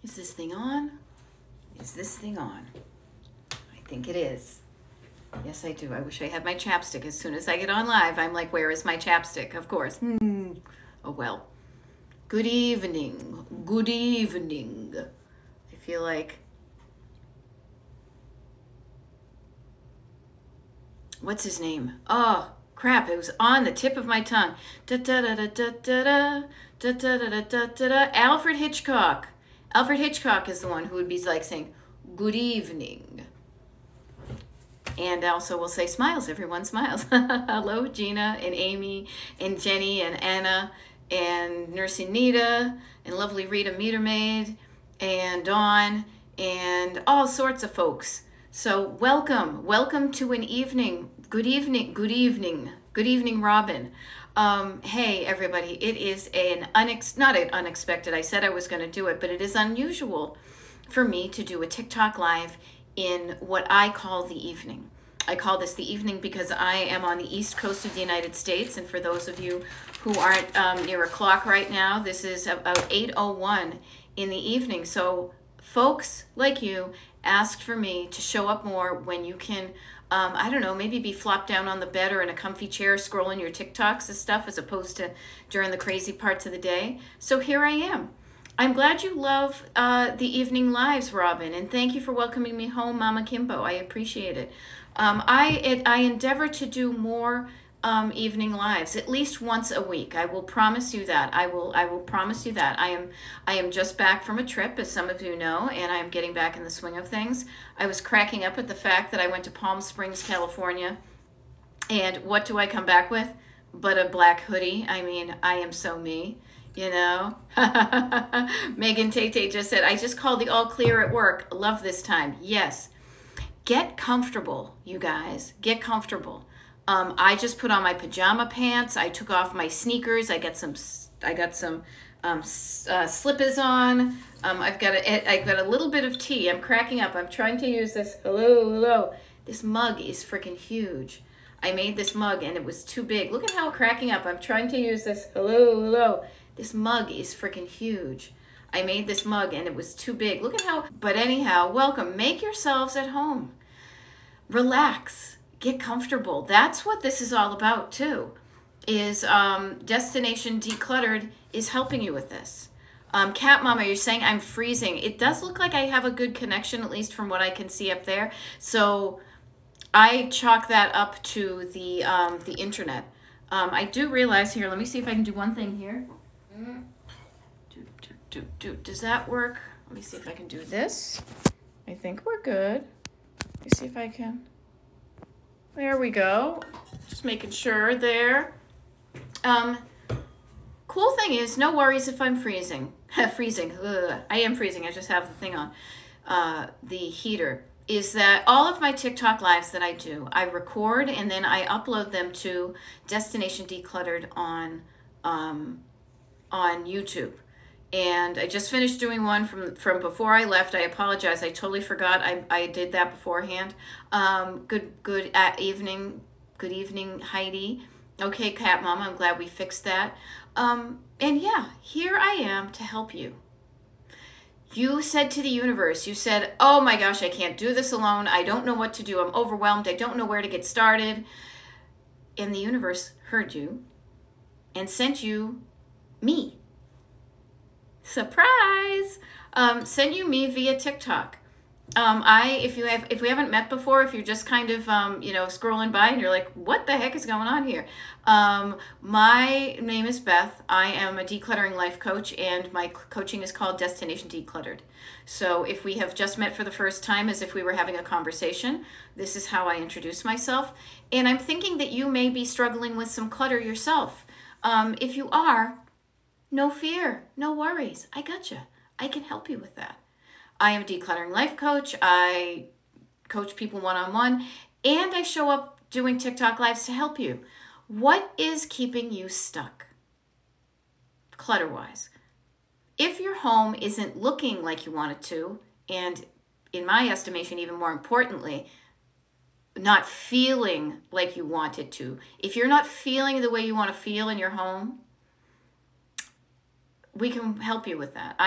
Is this thing on? Is this thing on? I think it is. Yes, I do. I wish I had my chapstick. As soon as I get on live, I'm like, where is my chapstick? Of course. Oh, well. Good evening. Good evening. I feel like... What's his name? Oh, crap. It was on the tip of my tongue. Da-da-da-da-da-da-da. Da-da-da-da-da-da. Alfred Hitchcock. Alfred Hitchcock is the one who would be like saying, good evening. And also we'll say smiles. Everyone smiles. Hello, Gina and Amy and Jenny and Anna and Nurse Anita and lovely Rita Metermaid and Dawn and all sorts of folks. So welcome to an evening. Good evening, Robin. Hey, everybody, it is not an unexpected, I said I was going to do it, but it is unusual for me to do a TikTok live in what I call the evening. I call this the evening because I am on the east coast of the United States, and for those of you who aren't near a clock right now, this is about 8:01 in the evening. So folks like you asked for me to show up more when you can, I don't know, maybe be flopped down on the bed or in a comfy chair scrolling your TikToks and stuff as opposed to during the crazy parts of the day. So here I am. I'm glad you love the evening lives, Robin, and thank you for welcoming me home, Mama Kimbo. I appreciate it. I endeavor to do more evening lives at least once a week. I will promise you that. I will promise you that. I am just back from a trip, as some of you know, and I am getting back in the swing of things. I was cracking up at the fact that I went to Palm Springs, California, and what do I come back with? But a black hoodie. I mean, I am so me. You know, Megan Tate just said, I just called the all clear at work. Love this time. Yes. Get comfortable, you guys. Get comfortable. I just put on my pajama pants. I took off my sneakers. I got some slippers on. I've got a little bit of tea. I'm cracking up. I'm trying to use this. Hello. This mug is freaking huge. I made this mug and it was too big. Look at how cracking up. I'm trying to use this. Hello. This mug is freaking huge. I made this mug and it was too big. Look at how, but anyhow, welcome. Make yourselves at home. Relax. Get comfortable. That's what this is all about too, is Destination Decluttered is helping you with this. Cat Mama, you're saying I'm freezing. It does look like I have a good connection, at least from what I can see up there. So I chalk that up to the internet. I do realize here, let me see if I can do one thing here. Does that work? Let me see if I can do this. I think we're good. Let me see if I can. There we go. Just making sure there. Cool thing is, no worries if I'm freezing. Freezing. Ugh. I am freezing. I just have the thing on. The heater. Is that all of my TikTok lives that I do, I record and then I upload them to Destination Decluttered on YouTube. And I just finished doing one from before I left. I apologize. I totally forgot. I did that beforehand. Good evening. Good evening, Heidi. Okay, Cat Mama, I'm glad we fixed that. And yeah, here I am to help you. You said to the universe, you said, oh my gosh, I can't do this alone. I don't know what to do. I'm overwhelmed. I don't know where to get started. And the universe heard you and sent you me. Surprise! Send you me via TikTok. If we haven't met before, if you're just kind of scrolling by and you're like, what the heck is going on here? My name is Beth. I am a decluttering life coach, and my coaching is called Destination Decluttered. So if we have just met for the first time, as if we were having a conversation, this is how I introduce myself. And I'm thinking that you may be struggling with some clutter yourself. If you are, no fear, no worries. I gotcha. I can help you with that. I am a decluttering life coach. I coach people one-on-one, and I show up doing TikTok lives to help you. What is keeping you stuck clutter-wise? If your home isn't looking like you want it to, and in my estimation, even more importantly, not feeling like you want it to, if you're not feeling the way you want to feel in your home, we can help you with that.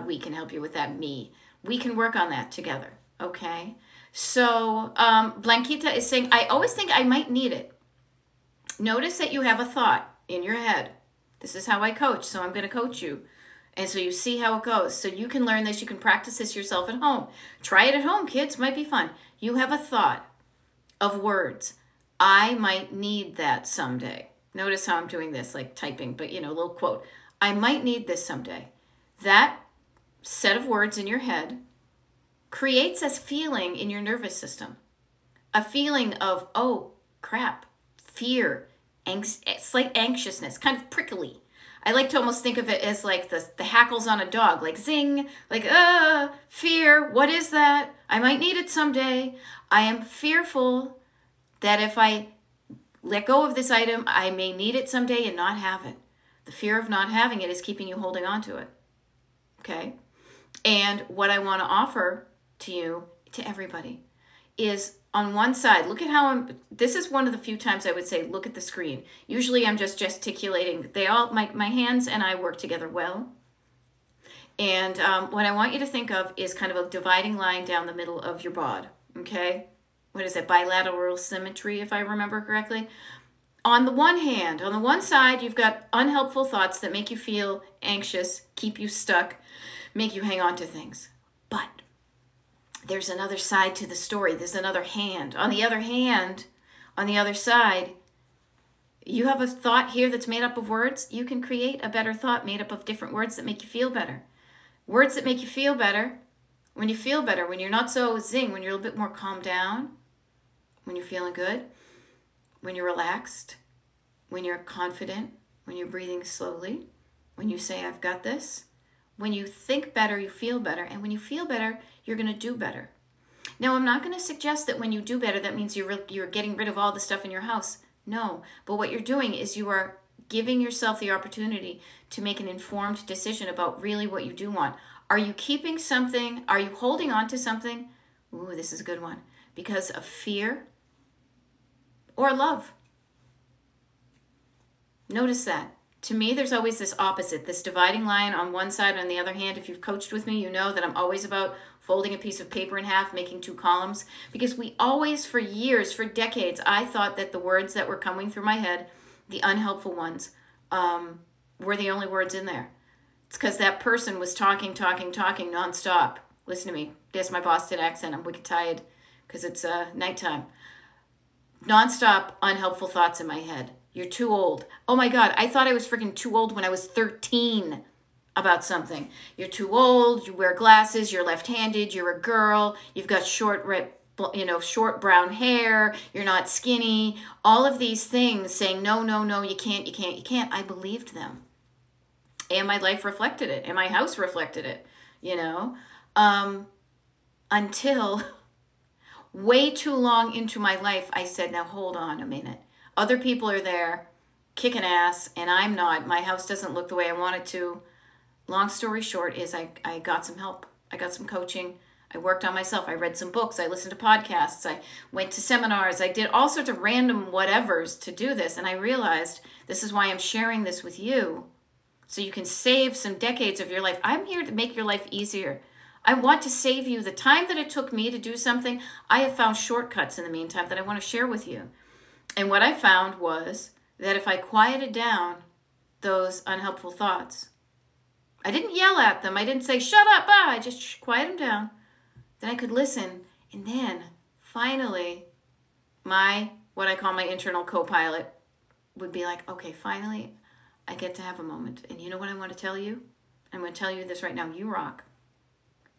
We can help you with that. We can work on that together. Okay. So, Blanquita is saying, I always think I might need it. Notice that you have a thought in your head. This is how I coach, so I'm going to coach you. And so you see how it goes. So you can learn this. You can practice this yourself at home. Try it at home, kids. Might be fun. You have a thought of words. I might need that someday. Notice how I'm doing this, like typing, but a little quote. I might need this someday. That set of words in your head creates a feeling in your nervous system. A feeling of, oh, crap, fear, slight anxiousness, kind of prickly. I like to almost think of it as like the hackles on a dog, like zing, like, fear, what is that? I might need it someday. I am fearful that if I let go of this item, I may need it someday and not have it. The fear of not having it is keeping you holding on to it. Okay? And what I want to offer to you, to everybody, is on one side, look at how this is one of the few times I would say, look at the screen. Usually I'm just gesticulating. My hands and I work together well. And what I want you to think of is kind of a dividing line down the middle of your bod, okay? What is it, bilateral symmetry, if I remember correctly? On the one hand, on the one side, you've got unhelpful thoughts that make you feel anxious, keep you stuck, make you hang on to things. But there's another side to the story. There's another hand. On the other hand, on the other side, you have a thought here that's made up of words. You can create a better thought made up of different words that make you feel better. Words that make you feel better. When you feel better, when you're not so zing, when you're a little bit more calmed down, when you're feeling good, when you're relaxed, when you're confident, when you're breathing slowly, when you say, I've got this. When you think better, you feel better. And when you feel better, you're going to do better. Now, I'm not going to suggest that when you do better, that means you're getting rid of all the stuff in your house. No. But what you're doing is you are giving yourself the opportunity to make an informed decision about really what you do want. Are you keeping something? Are you holding on to something? Ooh, this is a good one. Because of fear or love. Notice that. To me, there's always this opposite, this dividing line on one side. On the other hand, if you've coached with me, you know that I'm always about folding a piece of paper in half, making 2 columns. Because we always, for years, for decades, I thought that the words that were coming through my head, the unhelpful ones, were the only words in there. It's because that person was talking nonstop. Listen to me. There's my Boston accent. I'm wicked tired because it's nighttime. Nonstop unhelpful thoughts in my head. You're too old. Oh my God, I thought I was freaking too old when I was 13 about something. You're too old, you wear glasses, you're left-handed, you're a girl, you've got short brown hair, you're not skinny. All of these things saying, no, you can't. I believed them. And my life reflected it, and my house reflected it, until way too long into my life, I said, now hold on a minute. Other people are there kicking ass, and I'm not. My house doesn't look the way I want it to. Long story short is I got some help. I got some coaching. I worked on myself. I read some books. I listened to podcasts. I went to seminars. I did all sorts of random whatevers to do this. And I realized this is why I'm sharing this with you, so you can save some decades of your life. I'm here to make your life easier. I want to save you the time that it took me to do something. I have found shortcuts in the meantime that I want to share with you. And what I found was that if I quieted down those unhelpful thoughts, I didn't yell at them. I didn't say, shut up, I just quiet them down. Then I could listen. And then finally, what I call my internal co-pilot would be like, okay, finally, I get to have a moment. And you know what I want to tell you? I'm going to tell you this right now. You rock.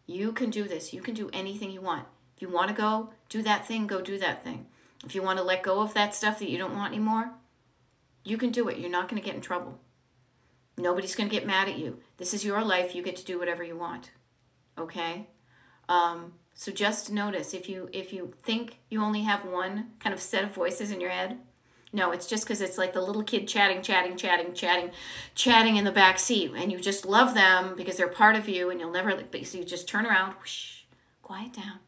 You can do this. You can do anything you want. If you want to go do that thing, go do that thing. If you want to let go of that stuff that you don't want anymore, you can do it. You're not going to get in trouble. Nobody's going to get mad at you. This is your life. You get to do whatever you want. Okay? So just notice, if you think you only have one kind of set of voices in your head, no, it's just because it's like the little kid chatting in the back seat, and you just love them because they're part of you, and you'll never, so you just turn around, whoosh, quiet down,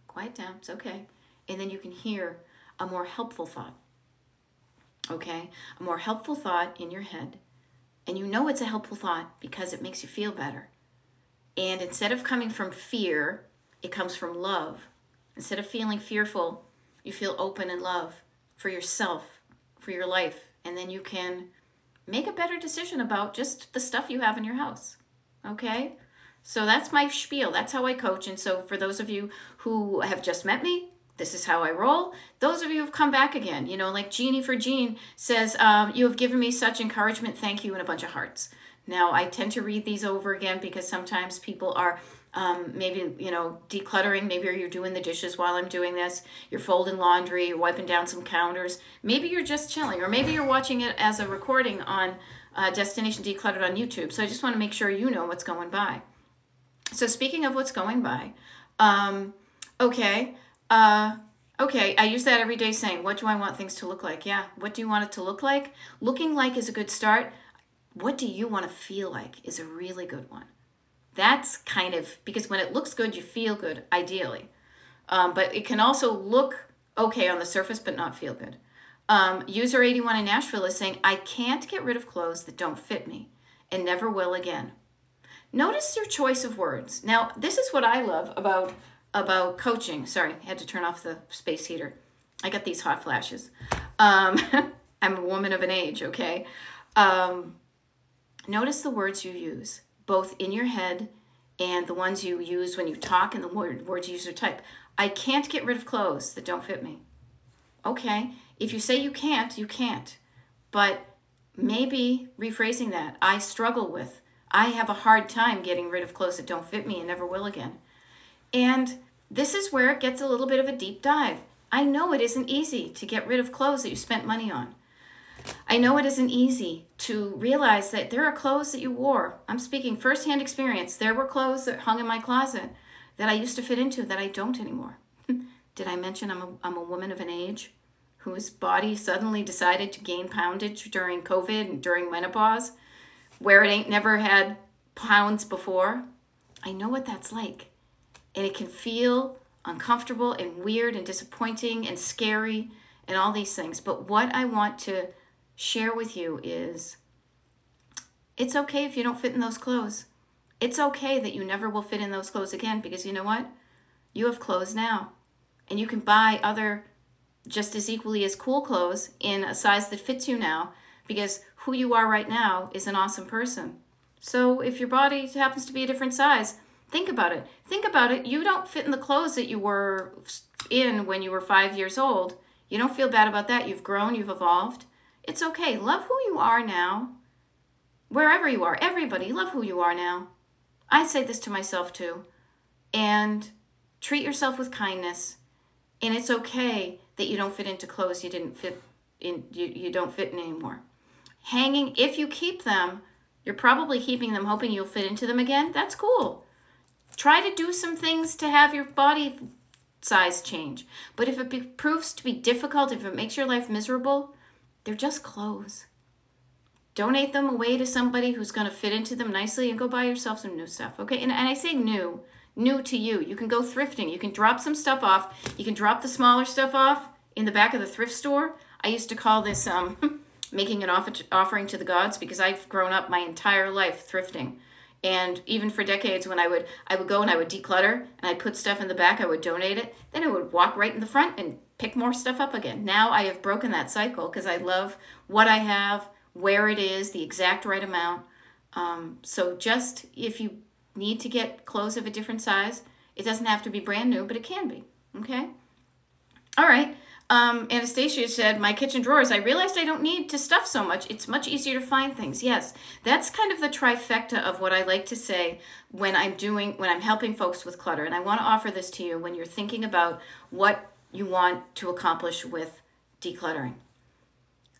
it's okay. And then you can hear a more helpful thought, okay? A more helpful thought in your head And you know it's a helpful thought because it makes you feel better. And instead of coming from fear, it comes from love. Instead of feeling fearful, you feel open and love for yourself, for your life. And then you can make a better decision about just the stuff you have in your house. Okay? So that's my spiel. That's how I coach. And so for those of you who have just met me, this is how I roll. Those of you who've come back again, you know, like Jeannie for Jean says, you have given me such encouragement. Thank you, and a bunch of hearts. Now, I tend to read these over again because sometimes people are maybe, you know, decluttering. Maybe you're doing the dishes while I'm doing this. You're folding laundry. You're wiping down some counters. Maybe you're just chilling, or maybe you're watching it as a recording on Destination Decluttered on YouTube. So I just want to make sure you know what's going by. So speaking of what's going by, okay, I use that every day saying, what do I want things to look like? Yeah, what do you want it to look like? Looking like is a good start. What do you want to feel like is a really good one. That's kind of, because when it looks good, you feel good, ideally. But it can also look okay on the surface, but not feel good. User 81 in Nashville is saying, I can't get rid of clothes that don't fit me and never will again. Notice your choice of words. Now, this is what I love about coaching. Sorry, I had to turn off the space heater. I got these hot flashes. I'm a woman of an age, okay? Notice the words you use, both in your head and the ones you use when you talk and the words you use or type. I can't get rid of clothes that don't fit me. Okay, if you say you can't, you can't. But maybe rephrasing that, I struggle with. I have a hard time getting rid of clothes that don't fit me and never will again. And this is where it gets a little bit of a deep dive. I know it isn't easy to get rid of clothes that you spent money on. I know it isn't easy to realize that there are clothes that you wore. I'm speaking firsthand experience. There were clothes that hung in my closet that I used to fit into that I don't anymore. Did I mention I'm a woman of an age whose body suddenly decided to gain poundage during COVID and during menopause, where it ain't never had pounds before? I know what that's like. And it can feel uncomfortable and weird and disappointing and scary and all these things. But what I want to share with you is it's okay if you don't fit in those clothes. It's okay that you never will fit in those clothes again, because you know what? You have clothes now. And you can buy other just as equally as cool clothes in a size that fits you now, because who you are right now is an awesome person. So if your body happens to be a different size, think about it. Think about it. You don't fit in the clothes that you were in when you were 5 years old. You don't feel bad about that. You've grown, you've evolved. It's okay. Love who you are now. Wherever you are, everybody, love who you are now. I say this to myself too. And treat yourself with kindness. And it's okay that you don't fit into clothes you didn't fit in, you don't fit in anymore. Hanging, if you keep them, you're probably keeping them hoping you'll fit into them again. That's cool. Try to do some things to have your body size change. But if it proves to be difficult, if it makes your life miserable, they're just clothes. Donate them away to somebody who's going to fit into them nicely, and go buy yourself some new stuff, okay? And I say new to you. You can go thrifting. You can drop some stuff off. You can drop the smaller stuff off in the back of the thrift store. I used to call this making an offering to the gods, because I've grown up my entire life thrifting. And even for decades, when I would go and I would declutter and I'd put stuff in the back, I would donate it. Then I would walk right in the front and pick more stuff up again. Now I have broken that cycle because I love what I have, where it is, the exact right amount. So just if you need to get clothes of a different size, it doesn't have to be brand new, but it can be. Okay? All right. Anastasia said, my kitchen drawers, I realized I don't need to stuff so much. It's much easier to find things. Yes, that's kind of the trifecta of what I like to say when I'm helping folks with clutter. And I want to offer this to you when you're thinking about what you want to accomplish with decluttering.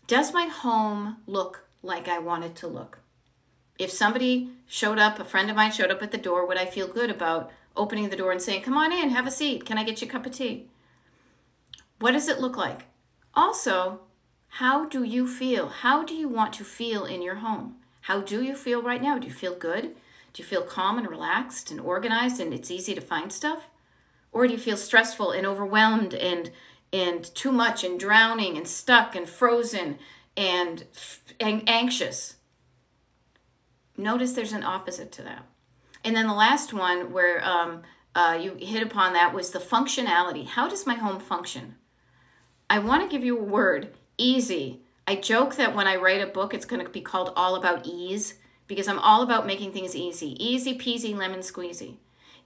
Does my home look like I want it to look? If somebody showed up, a friend of mine showed up at the door, would I feel good about opening the door and saying, come on in, have a seat. Can I get you a cup of tea? What does it look like? Also, how do you feel? How do you want to feel in your home? How do you feel right now? Do you feel good? Do you feel calm and relaxed and organized and it's easy to find stuff? Or do you feel stressful and overwhelmed and too much and drowning and stuck and frozen and anxious? Notice there's an opposite to that. And then the last one where you hit upon that was the functionality. How does my home function? I want to give you a word, easy. I joke that when I write a book, it's going to be called All About Ease because I'm all about making things easy. Easy peasy lemon squeezy.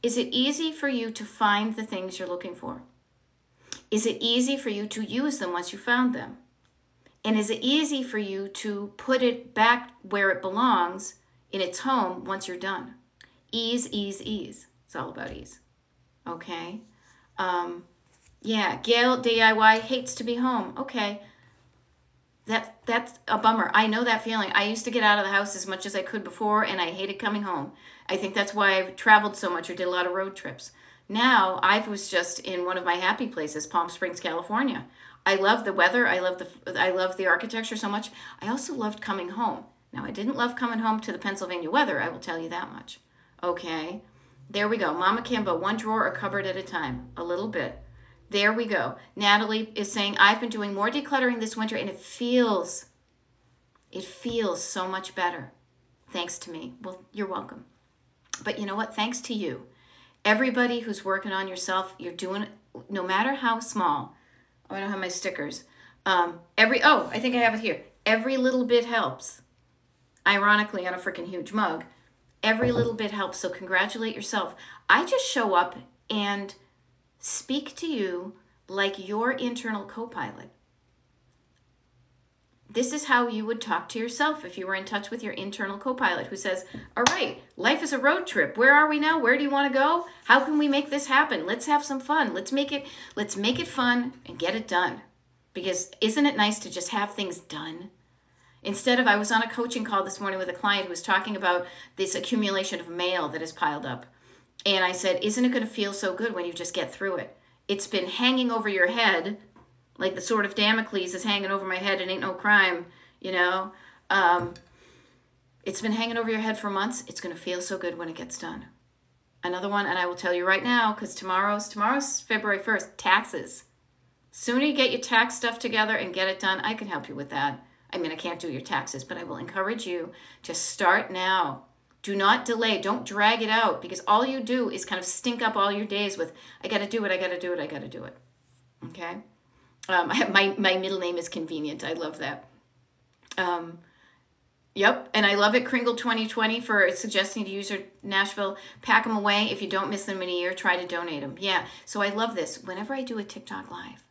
Is it easy for you to find the things you're looking for? Is it easy for you to use them once you found them? And is it easy for you to put it back where it belongs in its home once you're done? Ease, ease, ease. It's all about ease. Okay? Yeah, Gail DIY hates to be home. Okay. That's a bummer. I know that feeling. I used to get out of the house as much as I could before, and I hated coming home. I think that's why I've traveled so much or did a lot of road trips. Now, I was just in one of my happy places, Palm Springs, California. I love the weather. I love the architecture so much. I also loved coming home. Now, I didn't love coming home to the Pennsylvania weather, I will tell you that much. Okay, there we go. Mama Kimbo, one drawer or cupboard at a time. A little bit. There we go. Natalie is saying, I've been doing more decluttering this winter and it feels so much better. Thanks to me. Well, you're welcome. But you know what? Thanks to you. Everybody who's working on yourself, you're doing it, no matter how small. Oh, I don't have my stickers. I think I have it here. Every little bit helps. Ironically, on a freaking huge mug. Every little bit helps. So congratulate yourself. I just show up and speak to you like your internal co-pilot. This is how you would talk to yourself if you were in touch with your internal co-pilot who says, all right, life is a road trip. Where are we now? Where do you want to go? How can we make this happen? Let's have some fun. Let's make it fun and get it done. Because isn't it nice to just have things done? Instead of, I was on a coaching call this morning with a client who was talking about this accumulation of mail that has piled up. And I said, isn't it going to feel so good when you just get through it? It's been hanging over your head, like the sword of Damocles is hanging over my head and ain't no crime, you know. It's been hanging over your head for months. It's going to feel so good when it gets done. Another one, and I will tell you right now, because tomorrow's February 1st, taxes. Sooner you get your tax stuff together and get it done, I can help you with that. I mean, I can't do your taxes, but I will encourage you to start now. Do not delay. Don't drag it out because all you do is kind of stink up all your days with, I got to do it, I got to do it, I got to do it. Okay? My middle name is convenient. I love that. Yep, and I love it, Kringle 2020, for suggesting to use your Nashville. Pack them away. If you don't miss them in a year, try to donate them. Yeah, so I love this. Whenever I do a TikTok live,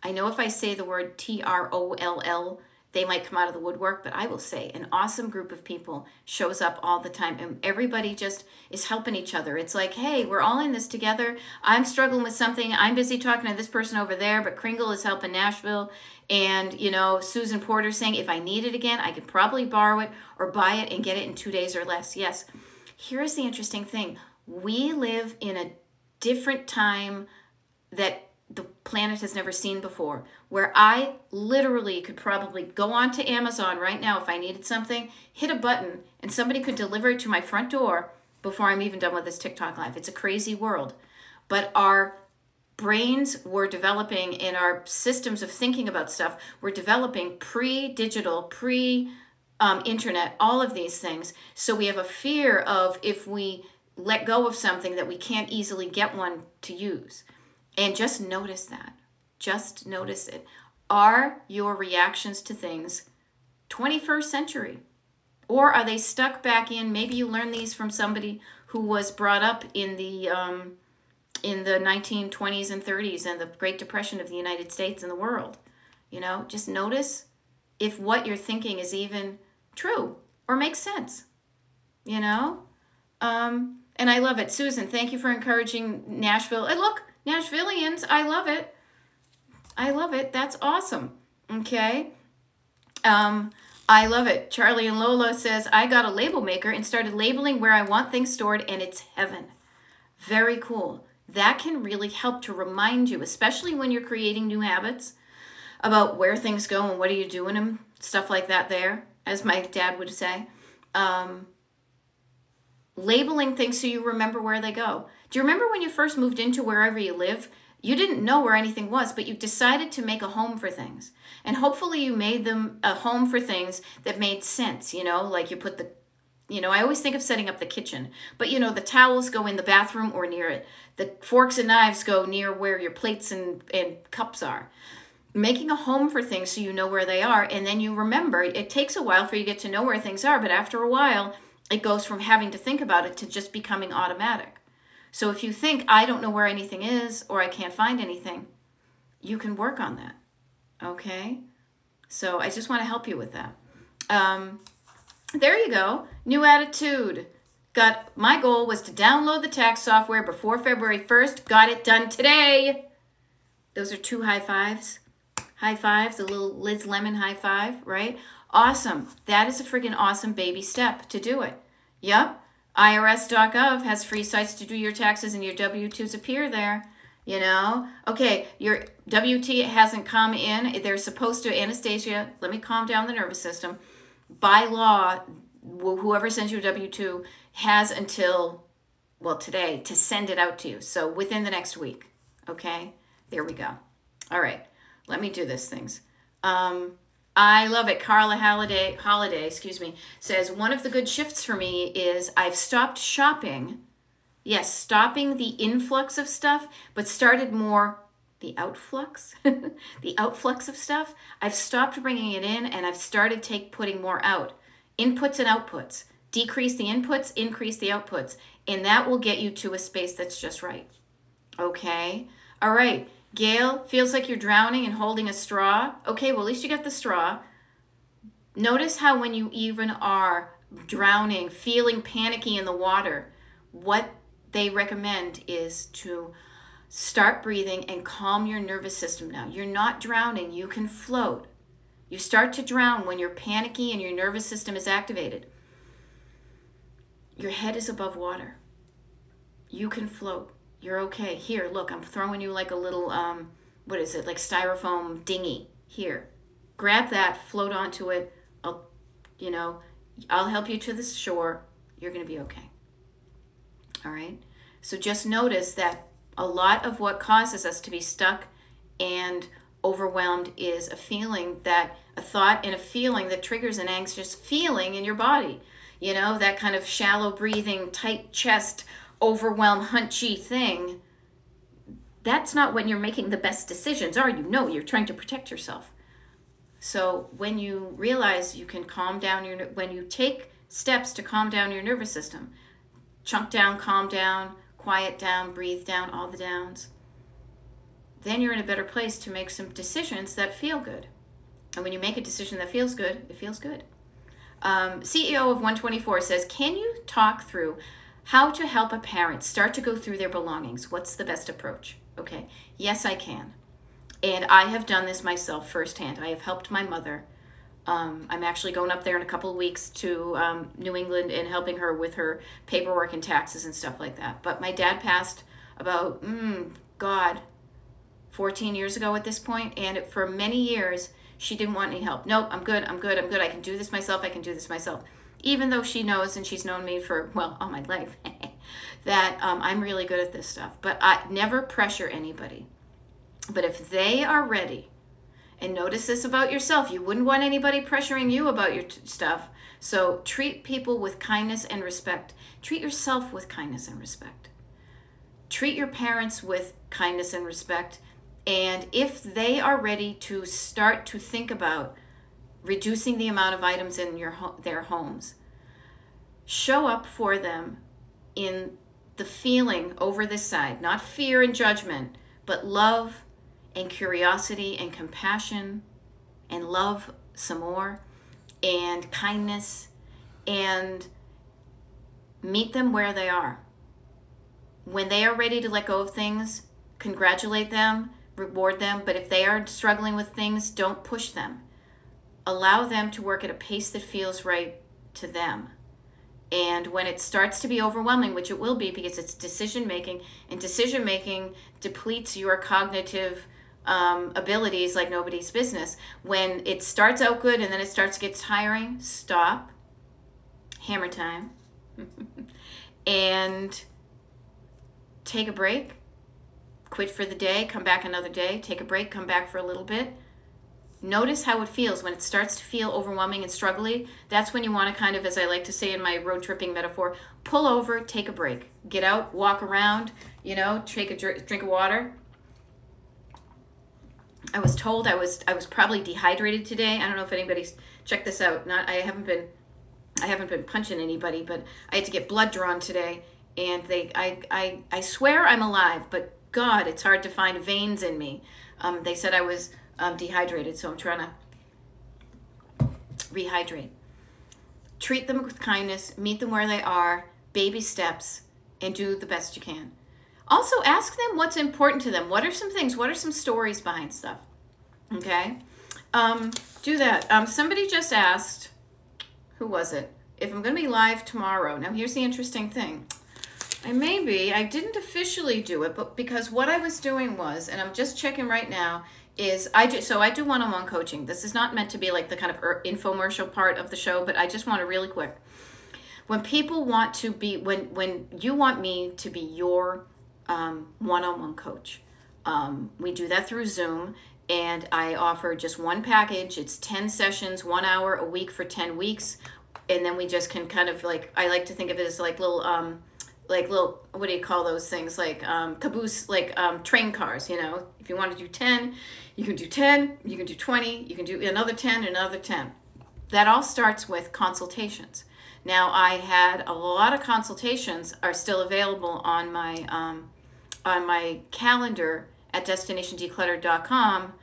I know if I say the word TROLL, they might come out of the woodwork, but I will say an awesome group of people shows up all the time and everybody just is helping each other. It's like, hey, we're all in this together. I'm struggling with something. I'm busy talking to this person over there, but Kringle is helping Nashville. And, you know, Susan Porter saying, if I need it again, I could probably borrow it or buy it and get it in 2 days or less. Yes. Here's the interesting thing. We live in a different time that the planet has never seen before, where I literally could probably go onto Amazon right now if I needed something, hit a button, and somebody could deliver it to my front door before I'm even done with this TikTok live. It's a crazy world. But our brains were developing and our systems of thinking about stuff were developing pre-digital, pre-internet, all of these things. So we have a fear of if we let go of something that we can't easily get one to use. And just notice that. Just notice it. Are your reactions to things 21st century? Or are they stuck back in, maybe you learned these from somebody who was brought up in the 1920s and 30s and the Great Depression of the United States and the world. You know, just notice if what you're thinking is even true or makes sense. You know? And I love it. Susan, thank you for encouraging Nashville. And look, Nashvillians, I love it. I love it. That's awesome. Okay. I love it. Charlie and Lola says, I got a label maker and started labeling where I want things stored, and it's heaven. Very cool. That can really help to remind you, especially when you're creating new habits, about where things go and what are you doing them, stuff like that there, as my dad would say. Labeling things so you remember where they go. Do you remember when you first moved into wherever you live? You didn't know where anything was, but you decided to make a home for things. And hopefully you made them a home for things that made sense, you know, like you put the You know, I always think of setting up the kitchen, but you know, the towels go in the bathroom or near it. The forks and knives go near where your plates and cups are. Making a home for things so you know where they are, and then you remember. It takes a while for you to get to know where things are, but after a while, it goes from having to think about it to just becoming automatic. So if you think, I don't know where anything is, or I can't find anything, you can work on that. Okay? So I just want to help you with that. There you go. New attitude. My goal was to download the tax software before February 1st. Got it done today. Those are 2 high fives. High fives, a little Liz Lemon high five, right? Awesome. That is a friggin' awesome baby step to do it. Yep. IRS.gov has free sites to do your taxes, and your W-2s appear there. You know? Okay, your W-2 hasn't come in. They're supposed to, Anastasia, let me calm down the nervous system. By law, whoever sends you a W-2 has until, well, today to send it out to you. So within the next week. Okay? There we go. All right. Let me do this things. I love it. Carla Holiday, says, one of the good shifts for me is I've stopped shopping. Yes, stopping the influx of stuff, but started more the outflux, the outflux of stuff. I've stopped bringing it in, and I've started putting more out. Inputs and outputs. Decrease the inputs, increase the outputs, and that will get you to a space that's just right. Okay? All right. Gail, feels like you're drowning and holding a straw. Okay, well, at least you got the straw. Notice how when you even are drowning, feeling panicky in the water, what they recommend is to start breathing and calm your nervous system down. You're not drowning. You can float. You start to drown when you're panicky and your nervous system is activated. Your head is above water. You can float. You're okay. Here, look, I'm throwing you like a little, what is it, like styrofoam dinghy. Here, grab that, float onto it. I'll help you to the shore. You're going to be okay. All right? So just notice that a lot of what causes us to be stuck and overwhelmed is a thought and a feeling that triggers an anxious feeling in your body. You know, that kind of shallow breathing, tight chest, overwhelm, hunchy thing. That's not when you're making the best decisions, are you? No, you're trying to protect yourself. So when you realize you can calm down when you take steps to calm down your nervous system, chunk down, calm down, quiet down, breathe down, all the downs, then you're in a better place to make some decisions that feel good. And when you make a decision that feels good, it feels good. CEO of 124 says, can you talk through how to help a parent start to go through their belongings? What's the best approach? Okay, yes, I can. And I have done this myself firsthand. I have helped my mother. I'm actually going up there in a couple of weeks to New England and helping her with her paperwork and taxes and stuff like that. But my dad passed about, 14 years ago at this point, and for many years, she didn't want any help. Nope, I'm good. I can do this myself. Even though she knows, and she's known me for, all my life, that I'm really good at this stuff. But I never pressure anybody. But if they are ready, and notice this about yourself, you wouldn't want anybody pressuring you about your stuff. So treat people with kindness and respect. Treat yourself with kindness and respect. Treat your parents with kindness and respect. And if they are ready to start to think about reducing the amount of items in their homes, show up for them in the feeling over this side, not fear and judgment, but love and curiosity and compassion and love some more and kindness, and meet them where they are. When they are ready to let go of things, congratulate them, reward them. But if they are struggling with things, don't push them. Allow them to work at a pace that feels right to them. And when it starts to be overwhelming, which it will be because it's decision-making, and decision-making depletes your cognitive abilities like nobody's business. When it starts out good and then it starts to get tiring, stop, hammer time, and take a break, quit for the day, come back another day, take a break, come back for a little bit, Notice how it feels when it starts to feel overwhelming and struggly. That's when you want to kind of, as I like to say in my road tripping metaphor, pull over, take a break, get out, walk around, take a drink of water. I was told I was probably dehydrated today. I don't know if anybody's checked this out. Not I haven't been punching anybody, but I had to get blood drawn today, and I swear I'm alive, but God, it's hard to find veins in me. They said I was dehydrated, so I'm trying to rehydrate. Treat them with kindness, meet them where they are, baby steps, and do the best you can. Also, ask them what's important to them. What are some things? What are some stories behind stuff? Okay? Do that. Somebody just asked, who was it? If I'm going to be live tomorrow. Now, here's the interesting thing. I didn't officially do it, but because what I was doing was, and I'm just checking right now, is I do one-on-one coaching. This is not meant to be like the kind of infomercial part of the show, but I just want to really quick. When people want to be, when you want me to be your one-on-one coach, we do that through Zoom, and I offer just one package. It's 10 sessions, 1 hour a week for 10 weeks, and then we just can kind of like, I like to think of it as like little, what do you call those things? Like caboose, like train cars, If you want to do 10, you can do 10, you can do 20, you can do another 10, another 10. That all starts with consultations. Now, I had a lot of consultations are still available on my calendar at destinationdecluttered.com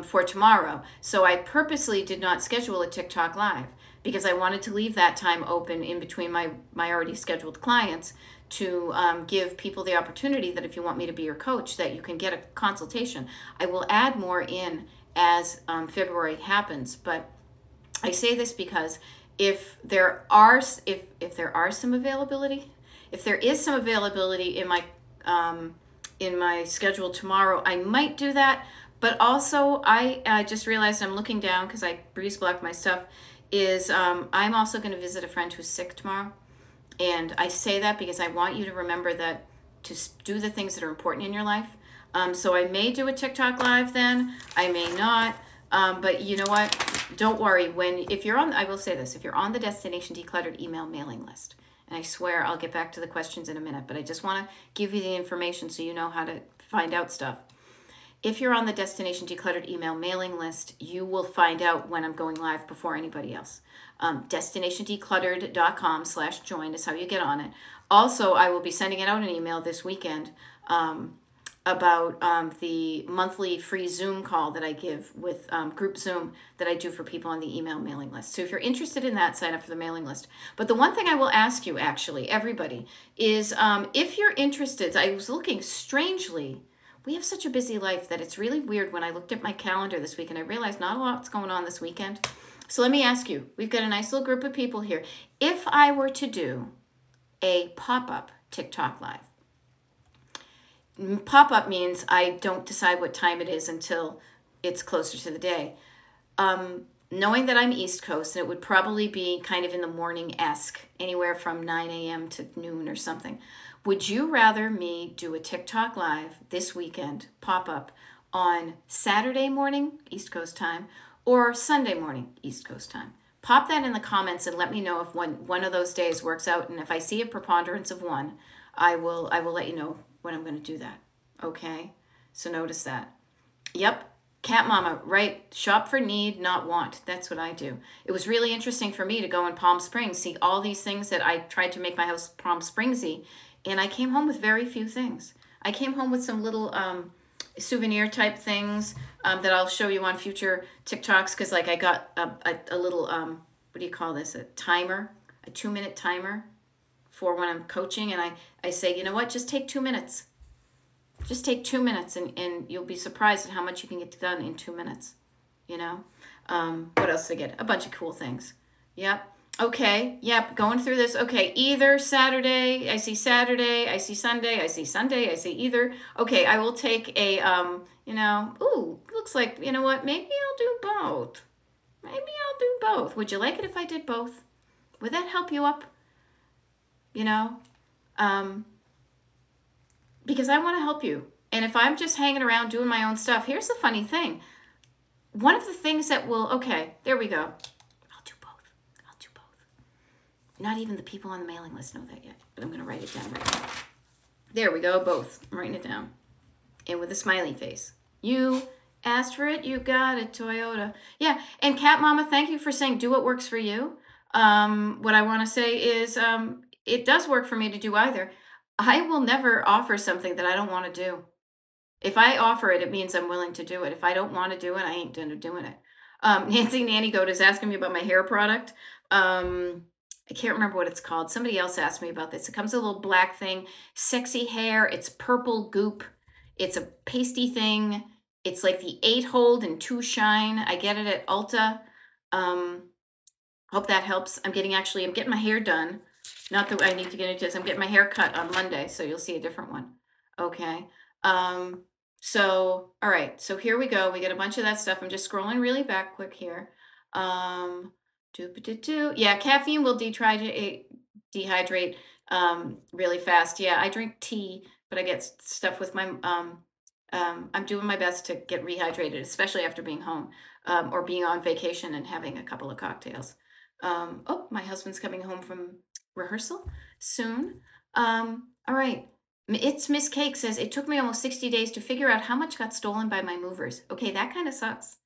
for tomorrow. So I purposely did not schedule a TikTok live because I wanted to leave that time open in between my already scheduled clients to give people the opportunity that if you want me to be your coach, that you can get a consultation. I will add more in as February happens, but I say this because if there is some availability in my schedule tomorrow, I might do that. But also, I just realized I'm looking down because I breeze blocked my stuff. I'm also going to visit a friend who's sick tomorrow, and I say that because I want you to remember that to do the things that are important in your life. So I may do a TikTok live then. I may not. But you know what? Don't worry. I will say this, if you're on the Destination Decluttered email mailing list, and I swear I'll get back to the questions in a minute, but I just want to give you the information so you know how to find out stuff. If you're on the Destination Decluttered email mailing list, you will find out when I'm going live before anybody else. DestinationDecluttered.com/join is how you get on it. Also, I will be sending out an email this weekend about the monthly free Zoom call that I give with group Zoom that I do for people on the email mailing list. So if you're interested in that, sign up for the mailing list. But the one thing I will ask you, actually, everybody, is if you're interested, I was looking strangely, we have such a busy life that it's really weird when I looked at my calendar this week and I realized not a lot's going on this weekend. So let me ask you, we've got a nice little group of people here. If I were to do a pop-up TikTok live, pop-up means I don't decide what time it is until it's closer to the day. Knowing that I'm East Coast, and it would probably be kind of in the morning-esque, anywhere from 9 a.m. to noon or something. Would you rather me do a TikTok live this weekend, pop-up, on Saturday morning, East Coast time, or Sunday morning, East Coast time? Pop that in the comments and let me know if one of those days works out. And if I see a preponderance of one, I will let you know when I'm going to do that. Okay? So notice that. Yep. Cat Mama, right? Shop for need, not want. That's what I do. It was really interesting for me to go in Palm Springs, see all these things that I tried to make my house Palm Springsy, and I came home with very few things. I came home with some little souvenir type things that I'll show you on future TikToks, because like I got a little, what do you call this? A timer, a 2-minute timer for when I'm coaching, and I say, you know what, just take 2 minutes. Just take 2 minutes and you'll be surprised at how much you can get done in 2 minutes. What else did I get? A bunch of cool things. Yep. Okay. Yep. Going through this. Okay. Either Saturday. I see Saturday. I see Sunday. I see Sunday. I see either. Okay. I will take a, ooh, looks like, you know what? Maybe I'll do both. Maybe I'll do both. Would you like it if I did both? Would that help you up? Because I want to help you. And if I'm just hanging around doing my own stuff, here's the funny thing. one of the things that will, okay, there we go. I'll do both. I'll do both. Not even the people on the mailing list know that yet, but I'm going to write it down right now. There we go, both. I'm writing it down. And with a smiley face. You asked for it, you got it, Toyota. Yeah, and Cat Mama, thank you for saying do what works for you. What I want to say is it does work for me to do either. I will never offer something that I don't want to do. If I offer it, it means I'm willing to do it. If I don't want to do it, I ain't doing it. Nancy Nanny Goat is asking me about my hair product. I can't remember what it's called. Somebody else asked me about this. It comes a little black thing, sexy hair. It's purple goop. It's a pasty thing. It's like the 8 hold and 2 shine. I get it at Ulta. Hope that helps. I'm getting my hair done. Not that I need to get into this. I'm getting my hair cut on Monday, so you'll see a different one. Okay. So, all right. So here we go. We get a bunch of that stuff. I'm just scrolling really back quick here. Yeah, caffeine will dehydrate really fast. Yeah, I drink tea, but I get stuff with my I'm doing my best to get rehydrated, especially after being home or being on vacation and having a couple of cocktails. Oh, my husband's coming home from rehearsal soon. All right. It's Miss Cake says, it took me almost 60 days to figure out how much got stolen by my movers. Okay, that kind of sucks.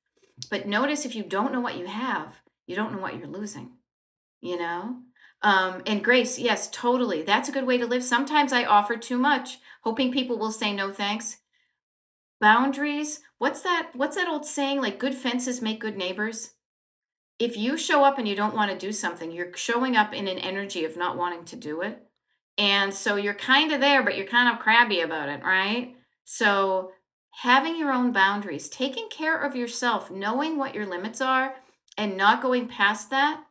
But notice if you don't know what you have, you don't know what you're losing, you know? And Grace, yes, totally. That's a good way to live. Sometimes I offer too much, hoping people will say no thanks. Boundaries. What's that old saying, like good fences make good neighbors? If you show up and you don't want to do something, you're showing up in an energy of not wanting to do it. And so you're kind of there, but you're kind of crabby about it, right? So having your own boundaries, taking care of yourself, knowing what your limits are and not going past that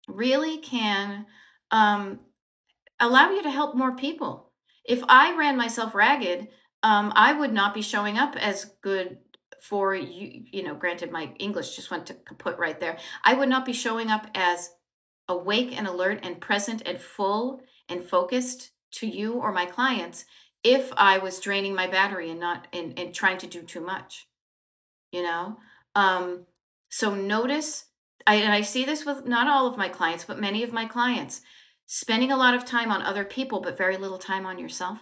really can allow you to help more people. If I ran myself ragged, I would not be showing up as good for you. You know, granted, my English just went to kaput right there. I would not be showing up as awake and alert and present and full and focused to you or my clients if I was draining my battery and not and trying to do too much, you know? So notice, and I see this with not all of my clients, but many of my clients, spending a lot of time on other people, but very little time on yourself.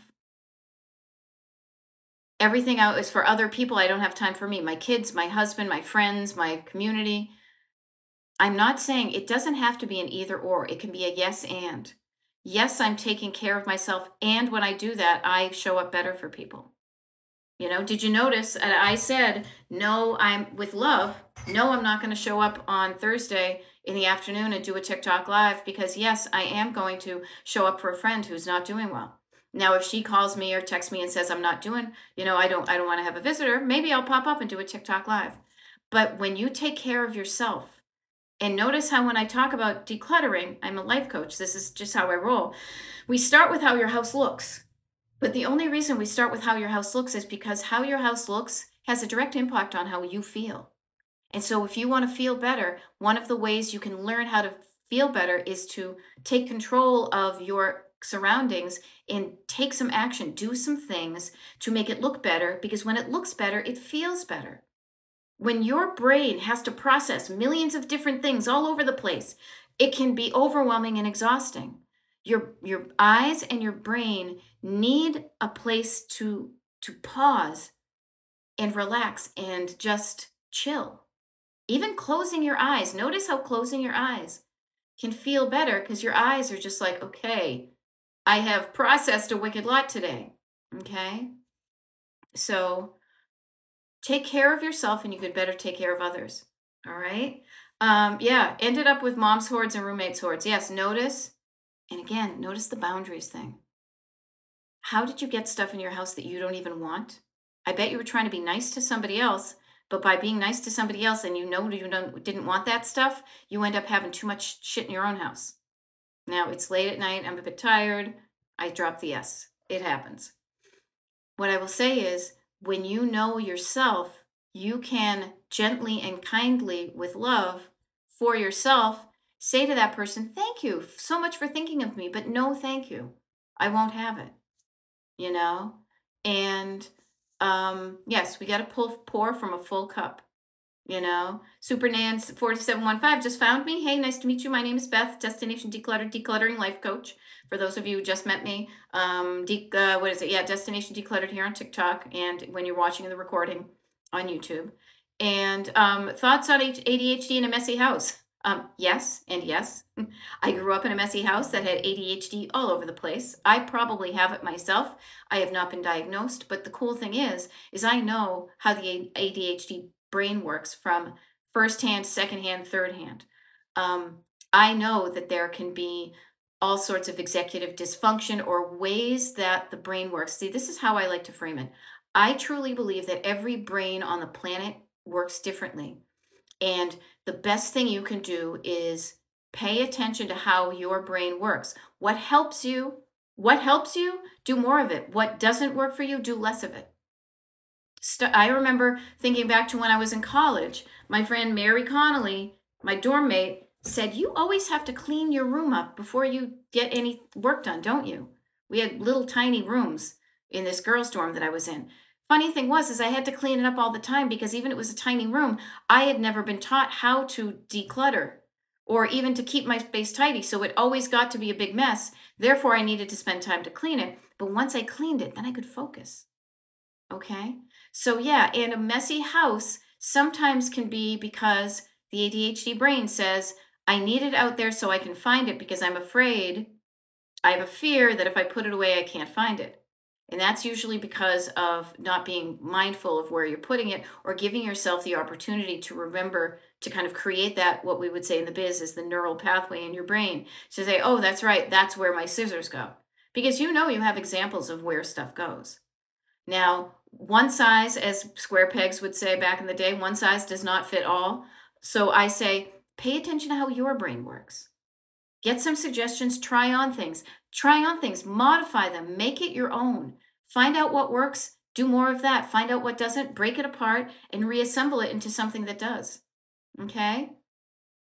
Everything out is for other people. I don't have time for me, my kids, my husband, my friends, my community. I'm not saying it doesn't have to be an either or. It can be a yes and. Yes, I'm taking care of myself. And when I do that, I show up better for people. You know, did you notice I said, no, I'm with love. No, I'm not going to show up on Thursday in the afternoon and do a TikTok live because yes, I am going to show up for a friend who's not doing well. Now, if she calls me or texts me and says I'm not doing, you know, I don't want to have a visitor, maybe I'll pop up and do a TikTok live. But when you take care of yourself, and notice how when I talk about decluttering, I'm a life coach. This is just how I roll. We start with how your house looks. But the only reason we start with how your house looks is because how your house looks has a direct impact on how you feel. And so if you want to feel better, one of the ways you can learn how to feel better is to take control of your surroundings and take some action, do some things to make it look better, because when it looks better, it feels better. When your brain has to process millions of different things all over the place, it can be overwhelming and exhausting. Your eyes and your brain need a place to pause and relax and just chill. Even closing your eyes. Notice how closing your eyes can feel better because your eyes are just like, okay, I have processed a wicked lot today. Okay? So take care of yourself and you could better take care of others. All right. Yeah. Ended up with mom's hoards and roommates hoards. Yes. Notice. And again, notice the boundaries thing. How did you get stuff in your house that you don't even want? I bet you were trying to be nice to somebody else, but by being nice to somebody else and you didn't want that stuff, you end up having too much shit in your own house. Now it's late at night. I'm a bit tired. I dropped the S. It happens. What I will say is when you know yourself, you can gently and kindly, with love for yourself, say to that person, thank you so much for thinking of me, but no, thank you. I won't have it, you know? And yes, we got to pour from a full cup. You know, Supernans 4715 just found me. Hey, nice to meet you. My name is Beth, Destination Decluttered, Decluttering Life Coach. For those of you who just met me, what is it? Yeah, Destination Decluttered here on TikTok, and when you're watching the recording on YouTube. And thoughts on ADHD in a messy house? Yes, and yes. I grew up in a messy house that had ADHD all over the place. I probably have it myself. I have not been diagnosed, but the cool thing is I know how the ADHD brain works from first hand, second hand, third hand. Um, I know that there can be all sorts of executive dysfunction or ways that the brain works. See, this is how I like to frame it. I truly believe that every brain on the planet works differently. And the best thing you can do is pay attention to how your brain works. What helps you, do more of it. What doesn't work for you, do less of it. I remember thinking back to when I was in college. My friend Mary Connolly, my dorm mate, said, "You always have to clean your room up before you get any work done, don't you?" We had little tiny rooms in this girls' dorm that I was in. Funny thing was, is I had to clean it up all the time because even it was a tiny room, I had never been taught how to declutter or even to keep my space tidy. So it always got to be a big mess. Therefore, I needed to spend time to clean it. But once I cleaned it, then I could focus. Okay. So, yeah, and a messy house sometimes can be because the ADHD brain says, I need it out there so I can find it because I'm afraid, I have a fear that if I put it away, I can't find it. And that's usually because of not being mindful of where you're putting it or giving yourself the opportunity to remember to kind of create that, what we would say in the biz is the neural pathway in your brain to say, oh, that's right, that's where my scissors go. Because you know you have examples of where stuff goes. Now, one size, as square pegs would say back in the day, one size does not fit all. So I say, pay attention to how your brain works. Get some suggestions, try on things, modify them, make it your own. Find out what works, do more of that. Find out what doesn't, break it apart, and reassemble it into something that does. Okay?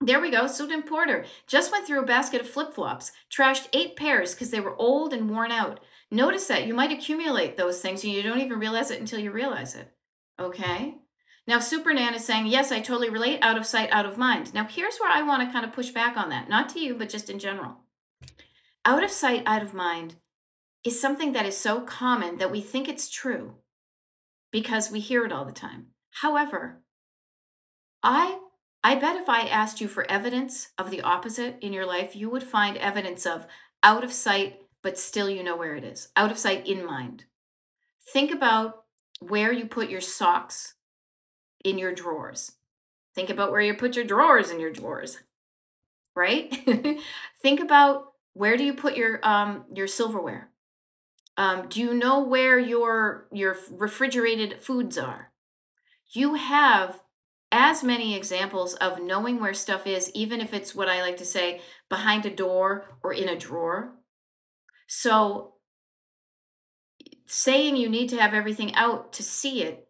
There we go. Susan Porter just went through a basket of flip flops, trashed 8 pairs because they were old and worn out. Notice that you might accumulate those things and you don't even realize it until you realize it. Okay? Now, Supernan is saying, yes, I totally relate, out of sight, out of mind. Now, here's where I want to kind of push back on that. Not to you, but just in general. Out of sight, out of mind is something that is so common that we think it's true because we hear it all the time. However, I I bet if I asked you for evidence of the opposite in your life, you would find evidence of out of sight, but still you know where it is. Out of sight, in mind. Think about where you put your socks in your drawers. Think about where you put your drawers in your drawers, right? Think about where do you put your silverware? Do you know where your refrigerated foods are? You have as many examples of knowing where stuff is, even if it's what I like to say behind a door or in a drawer. So saying you need to have everything out to see it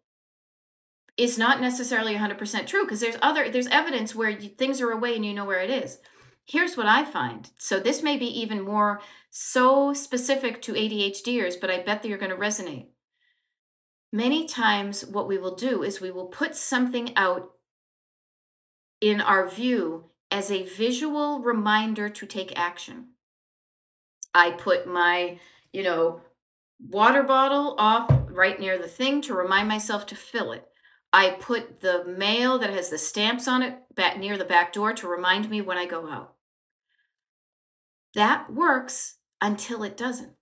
is not necessarily 100% true because there's evidence where things are away and you know where it is. Here's what I find. So this may be even more so specific to ADHDers, but I bet that you're going to resonate. Many times what we will do is we will put something out in our view as a visual reminder to take action. I put my, water bottle off right near the thing to remind myself to fill it. I put the mail that has the stamps on it back near the back door to remind me when I go out. That works until it doesn't.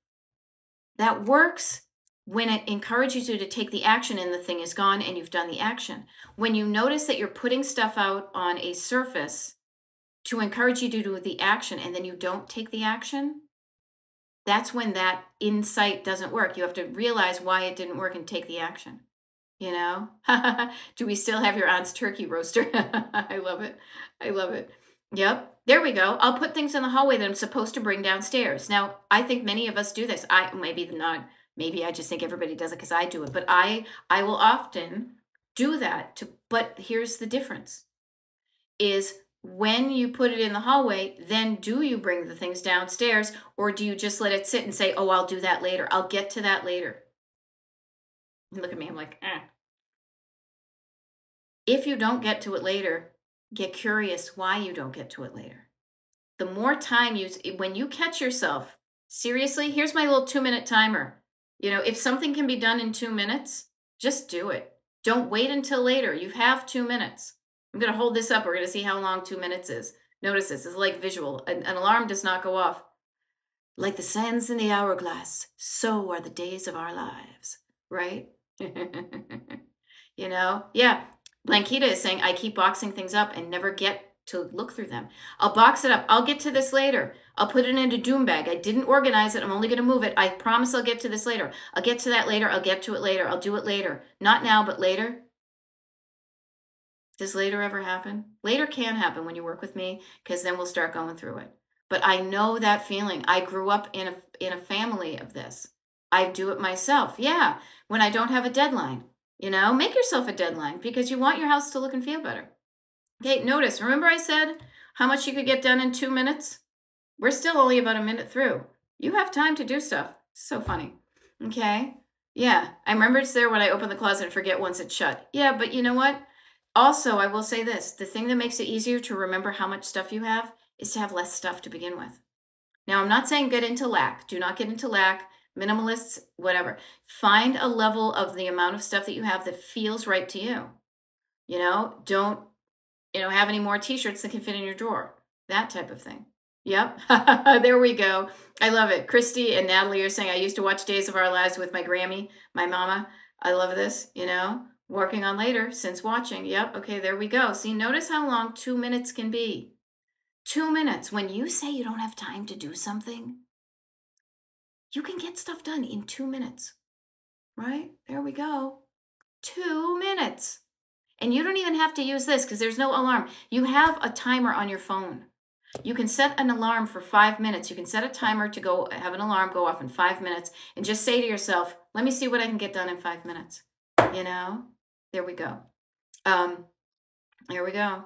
That works when it encourages you to take the action and the thing is gone and you've done the action. When you notice that you're putting stuff out on a surface to encourage you to do the action and then you don't take the action, that's when that insight doesn't work. You have to realize why it didn't work and take the action. You know? Do we still have your aunt's turkey roaster? I love it. I love it. Yep. There we go. I'll put things in the hallway that I'm supposed to bring downstairs. Now, I think many of us do this. Maybe I just think everybody does it because I do it, but I will often do that but here's the difference is when you put it in the hallway, then do you bring the things downstairs or do you just let it sit and say, oh, I'll do that later. I'll get to that later. And look at me. I'm like, eh. If you don't get to it later, get curious why you don't get to it later. The more time when you catch yourself, seriously, here's my little 2-minute timer. If something can be done in 2 minutes, just do it. Don't wait until later. You have 2 minutes. I'm going to hold this up. We're going to see how long 2 minutes is. Notice this. It's like visual. An alarm does not go off. Like the sands in the hourglass, so are the days of our lives, right? Yeah. Blankita is saying, I keep boxing things up and never get to look through them. I'll box it up. I'll get to this later. I'll put it in a doom bag. I didn't organize it. I'm only going to move it. I promise I'll get to this later. I'll get to that later. I'll get to it later. I'll do it later. Not now, but later. Does later ever happen? Later can happen when you work with me, because then we'll start going through it. But I know that feeling. I grew up in a family of this. I do it myself. Yeah, when I don't have a deadline. Make yourself a deadline because you want your house to look and feel better. Okay, notice, remember I said how much you could get done in 2 minutes? We're still only about a minute through. You have time to do stuff. So funny. Okay? Yeah, I remember it's there when I open the closet and forget once it's shut. Yeah, but you know what? Also, I will say this, the thing that makes it easier to remember how much stuff you have is to have less stuff to begin with. Now, I'm not saying get into lack. Do not get into lack. Minimalists, whatever. Find a level of the amount of stuff that you have that feels right to you. Don't, have any more t-shirts that can fit in your drawer. That type of thing. Yep. There we go. I love it. Christy and Natalie are saying, I used to watch Days of Our Lives with my Grammy, my mama. I love this, working on later since watching. Yep. Okay, there we go. See, notice how long 2 minutes can be. 2 minutes. When you say you don't have time to do something, you can get stuff done in 2 minutes, right? There we go. 2 minutes. And you don't even have to use this because there's no alarm. You have a timer on your phone. You can set an alarm for 5 minutes. You can set a timer to go have an alarm go off in 5 minutes and just say to yourself, let me see what I can get done in 5 minutes. There we go. There we go.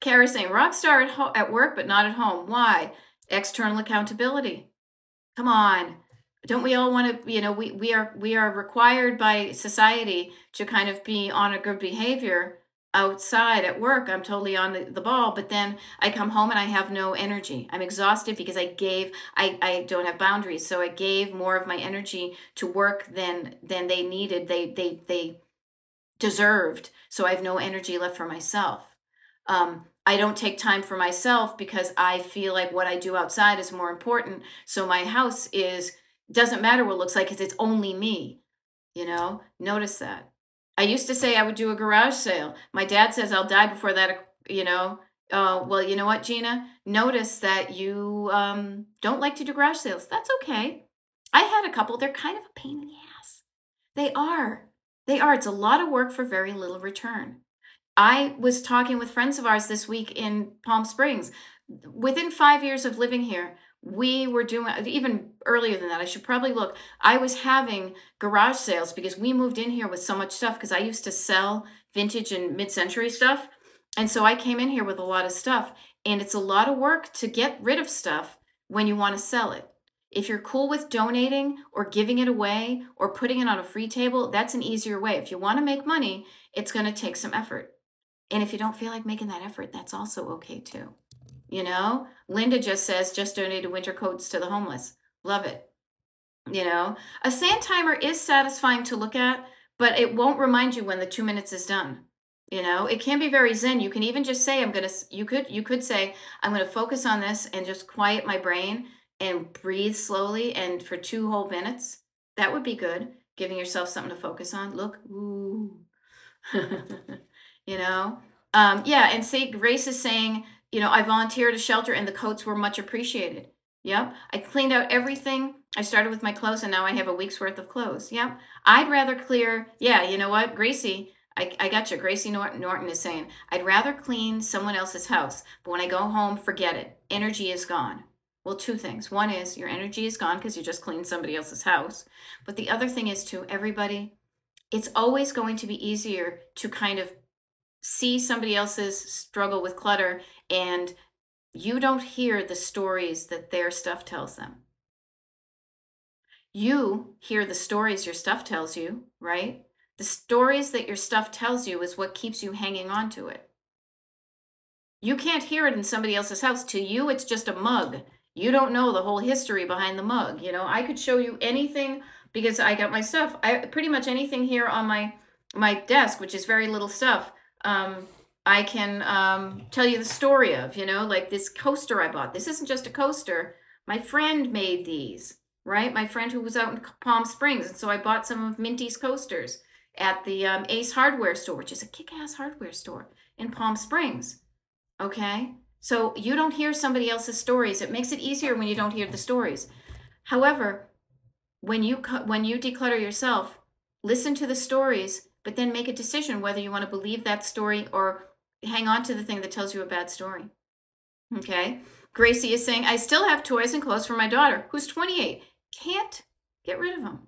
Kara's saying, rock star at work, but not at home. Why? External accountability. Come on. Don't we all want to, we are required by society to kind of be on a good behavior outside at work. I'm totally on the ball, but then I come home and I have no energy. I'm exhausted because I don't have boundaries. So I gave more of my energy to work than they needed. They deserved. So I have no energy left for myself. I don't take time for myself because I feel like what I do outside is more important. So my house doesn't matter what it looks like because it's only me. Notice that. I used to say I would do a garage sale. My dad says I'll die before that, well, you know what, Gina? Notice that you don't like to do garage sales. That's okay. I had a couple. They're kind of a pain in the ass. They are. They are. It's a lot of work for very little return. I was talking with friends of ours this week in Palm Springs. Within 5 years of living here, we were doing, even earlier than that, I should probably look. I was having garage sales because we moved in here with so much stuff because I used to sell vintage and mid-century stuff. And so I came in here with a lot of stuff. And it's a lot of work to get rid of stuff when you want to sell it. If you're cool with donating or giving it away or putting it on a free table, that's an easier way. If you want to make money, it's going to take some effort. And if you don't feel like making that effort, that's also okay too. Linda just says, just donated winter coats to the homeless. Love it. A sand timer is satisfying to look at, but it won't remind you when the 2 minutes is done. It can be very zen. You can even just say, you could say, I'm going to focus on this and just quiet my brain and breathe slowly. And for 2 whole minutes, that would be good. Giving yourself something to focus on. Look, ooh. Yeah, and see, Grace is saying, I volunteered at a shelter and the coats were much appreciated. Yep, I cleaned out everything. I started with my clothes and now I have a week's worth of clothes. Yep, I'd rather clear, yeah, you know what, Gracie, I got you. Gracie Norton is saying, I'd rather clean someone else's house, but when I go home, forget it. Energy is gone. Well, 2 things. One is your energy is gone because you just cleaned somebody else's house. But the other thing is to everybody, it's always going to be easier to kind of see somebody else's struggle with clutter and you don't hear the stories that their stuff tells them. You hear the stories your stuff tells you, right? The stories that your stuff tells you is what keeps you hanging on to it. You can't hear it in somebody else's house. To you, it's just a mug. You don't know the whole history behind the mug. You know, I could show you anything because I got my stuff. I pretty much anything here on my desk, which is very little stuff. I can tell you the story of, you know, like this coaster I bought. This isn't just a coaster. My friend made these, right? My friend who was out in Palm Springs. And so I bought some of Minty's coasters at the Ace Hardware store, which is a kick-ass hardware store in Palm Springs. Okay? So you don't hear somebody else's stories. It makes it easier when you don't hear the stories. However, when you declutter yourself, listen to the stories, but then make a decision whether you want to believe that story or hang on to the thing that tells you a bad story. Okay? Gracie is saying, I still have toys and clothes for my daughter, who's 28. Can't get rid of them.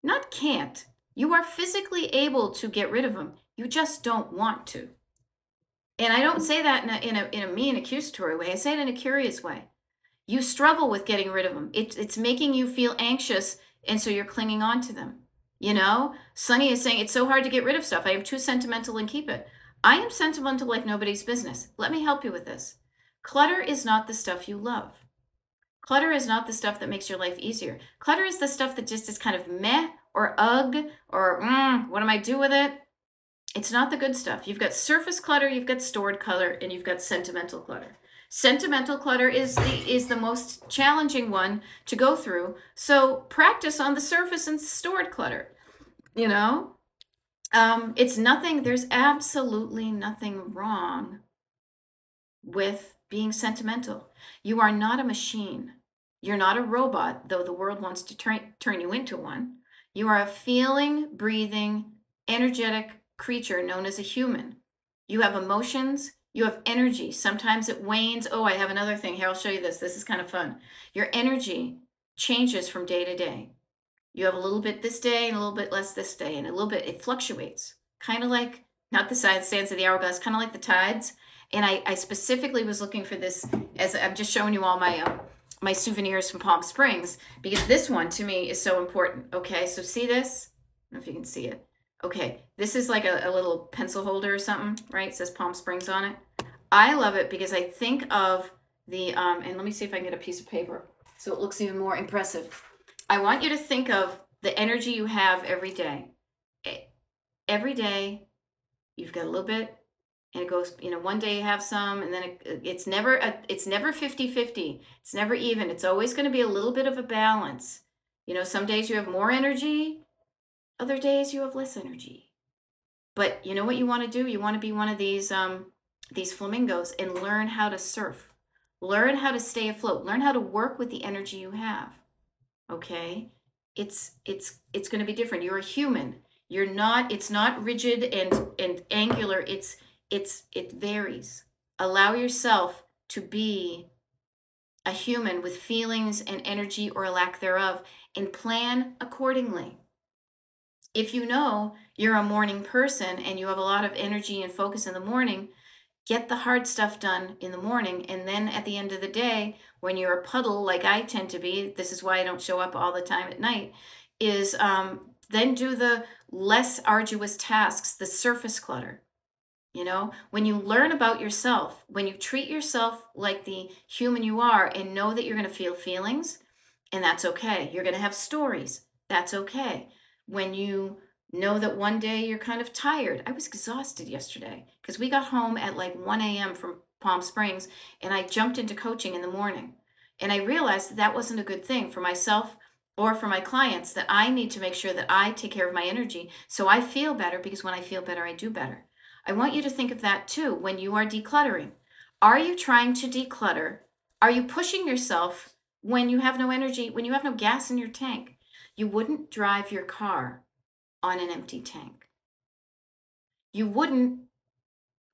Not can't. You are physically able to get rid of them. You just don't want to. And I don't say that in a mean, accusatory way. I say it in a curious way. You struggle with getting rid of them. It's making you feel anxious, and so you're clinging on to them. You know, Sunny is saying, it's so hard to get rid of stuff. I am too sentimental and keep it. I am sentimental like nobody's business. Let me help you with this. Clutter is not the stuff you love. Clutter is not the stuff that makes your life easier. Clutter is the stuff that just is kind of meh or ugh or what am I do with it? It's not the good stuff. You've got surface clutter, you've got stored clutter, and you've got sentimental clutter. Sentimental clutter is the most challenging one to go through. So practice on the surface and stored clutter. You know, it's nothing. There's absolutely nothing wrong with being sentimental. You are not a machine. You're not a robot, though the world wants to turn you into one. You are a feeling, breathing, energetic creature known as a human. You have emotions, you have energy. Sometimes it wanes. Oh, I have another thing. Here, I'll show you this. This is kind of fun. Your energy changes from day to day. You have a little bit this day and a little bit less this day, and a little bit, it fluctuates. Kind of like, not the sands of the hourglass, kind of like the tides. And I specifically was looking for this, as I'm just showing you all my souvenirs from Palm Springs, because this one to me is so important. Okay, so see this? I don't know if you can see it. Okay, this is like a little pencil holder or something, right? It says Palm Springs on it. I love it because I think of the, and let me see if I can get a piece of paper so it looks even more impressive. I want you to think of the energy you have every day. Every day, you've got a little bit, and it goes, you know, one day you have some, and then it's never 50-50. It's never even. It's always going to be a little bit of a balance. You know, some days you have more energy, other days you have less energy. But you know what you want to do? You want to be one of these flamingos and learn how to surf. Learn how to stay afloat. Learn how to work with the energy you have. Okay? It's going to be different. You're a human. You're not, it's not rigid and angular. It varies. Allow yourself to be a human with feelings and energy or a lack thereof, and plan accordingly. If you know you're a morning person and you have a lot of energy and focus in the morning, get the hard stuff done in the morning, and then at the end of the day, when you're a puddle like I tend to be, this is why I don't show up all the time at night, is then do the less arduous tasks, the surface clutter. You know, when you learn about yourself, when you treat yourself like the human you are and know that you're going to feel feelings, and that's okay. You're going to have stories. That's okay. When you know that one day you're kind of tired. I was exhausted yesterday because we got home at like 1 a.m. from Palm Springs, and I jumped into coaching in the morning. And I realized that that wasn't a good thing for myself or for my clients, that I need to make sure that I take care of my energy so I feel better, because when I feel better, I do better. I want you to think of that too when you are decluttering. Are you trying to declutter? Are you pushing yourself when you have no energy, when you have no gas in your tank? You wouldn't drive your car on an empty tank. You wouldn't,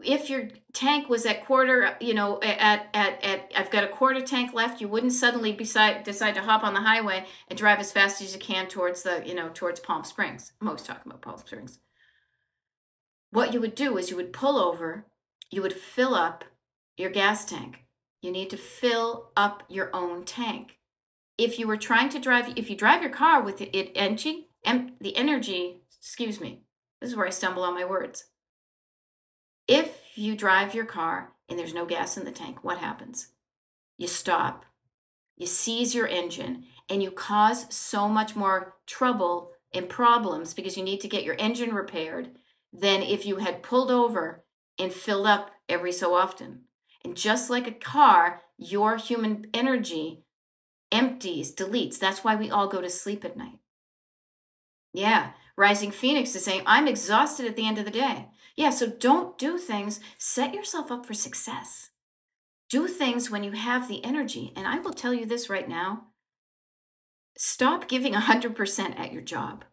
if your tank was at quarter, you know, I've got a quarter tank left, you wouldn't suddenly decide to hop on the highway and drive as fast as you can towards the, you know, towards Palm Springs. I'm always talking about Palm Springs. What you would do is you would pull over, you would fill up your gas tank. You need to fill up your own tank. If you were trying to drive, if you drive your car with the energy excuse me, this is where I stumble on my words. If you drive your car and there's no gas in the tank, what happens? You stop, you seize your engine, and you cause so much more trouble and problems because you need to get your engine repaired than if you had pulled over and filled up every so often. And just like a car, your human energy empties, deletes. That's why we all go to sleep at night. Yeah. Rising Phoenix is saying, I'm exhausted at the end of the day. Yeah. So don't do things. Set yourself up for success. Do things when you have the energy. And I will tell you this right now, stop giving 100% at your job.